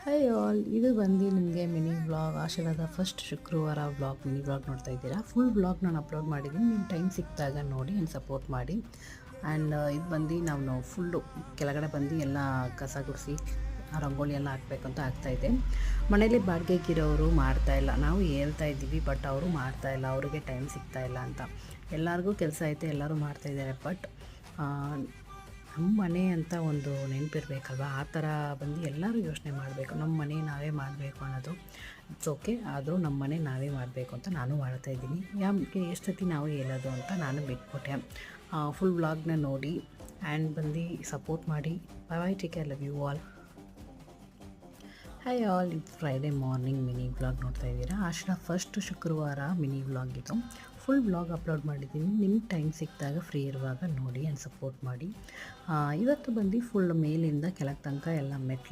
Hi all, ಇದು ಬಂದು ನಿಮಗೆ ಮಿನಿ ವ್ಲಾಗ್ ಆಶೀರ್ವಾದ ಫಸ್ಟ್ ಶುಕ್ರವಾರ ವ್ಲಾಗ್ ಮಿನಿ ವ್ಲಾಗ್ ನೋಡ್ತಾ ಇದ್ದೀರಾ. ಫುಲ್ ವ್ಲಾಗ್ ನಾನು ಅಪ್ಲೋಡ್ ಮಾಡಿದ್ದೀನಿ, ನಿಮ್ಮ ಟೈಮ್ ಸಿಕ್ಕಿದಾಗ ನೋಡಿ ಆ್ಯಂಡ್ ಸಪೋರ್ಟ್ ಮಾಡಿ. ಆ್ಯಂಡ್ ಇದು ಬಂದು ನಾವು ಫುಲ್ಲು ಕೆಳಗಡೆ ಬಂದು ಎಲ್ಲ ಕಸ ಗುಡಿಸಿ ರಂಗೋಲಿ ಎಲ್ಲ ಹಾಕಬೇಕಂತ ಆಗ್ತಾಯಿದೆ. ಮನೇಲಿ ಬಾಡಿಗೆಗಿರೋರು ಮಾಡ್ತಾಯಿಲ್ಲ, ನಾವು ಹೇಳ್ತಾ ಇದ್ದೀವಿ ಬಟ್ ಅವರು ಮಾಡ್ತಾಯಿಲ್ಲ, ಅವ್ರಿಗೆ ಟೈಮ್ ಸಿಗ್ತಾಯಿಲ್ಲ ಅಂತ. ಎಲ್ಲರಿಗೂ ಕೆಲಸ ಐತೆ, ಎಲ್ಲರೂ ಮಾಡ್ತಾಯಿದ್ದಾರೆ. ಬಟ್ ನಮ್ಮ ಮನೆ ಅಂತ ಒಂದು ನೆನಪಿರ್ಬೇಕಲ್ವ, ಆ ಥರ ಬಂದು ಎಲ್ಲರೂ ಯೋಚನೆ ಮಾಡಬೇಕು. ನಮ್ಮ ಮನೆ ನಾವೇ ಮಾಡಬೇಕು ಅನ್ನೋದು ಇಟ್ಸ್ ಓಕೆ, ಆದರೂ ನಮ್ಮ ಮನೆ ನಾವೇ ಮಾಡಬೇಕು ಅಂತ ನಾನು ಮಾಡ್ತಾಯಿದ್ದೀನಿ. ಯಾಕೆ ಎಷ್ಟು ಸತಿ ನಾವು ಹೇಳೋದು ಅಂತ ನಾನು ಬಿಟ್ಬಿಟ್ಟೆ. ಫುಲ್ ವ್ಲಾಗ್ನ ನೋಡಿ ಆ್ಯಂಡ್ ಬಂದು ಸಪೋರ್ಟ್ ಮಾಡಿ. Bye take care, love you all. Hi all, ಇದು ಫ್ರೈಡೇ ಮಾರ್ನಿಂಗ್ ಮಿನಿ ವ್ಲಾಗ್ ನೋಡ್ತಾ ಇದ್ದೀರಾ. ಆಶ್ರ ಫಸ್ಟ್ ಶುಕ್ರವಾರ ಮಿನಿ ವ್ಲಾಗ್ ಇದು. ಫುಲ್ ವ್ಲಾಗ್ ಅಪ್ಲೋಡ್ ಮಾಡಿದ್ದೀನಿ, ನಿಮ್ಮ ಟೈಮ್ ಸಿಕ್ಕಿದಾಗ ಫ್ರೀ ಇರುವಾಗ ನೋಡಿ ಆ್ಯಂಡ್ ಸಪೋರ್ಟ್ ಮಾಡಿ. ಇವತ್ತು ಬಂದು ಫುಲ್ ಮೇಲಿಂದ ಕೆಳಗೆ ತನಕ ಎಲ್ಲ ಮೆಟ್ಲು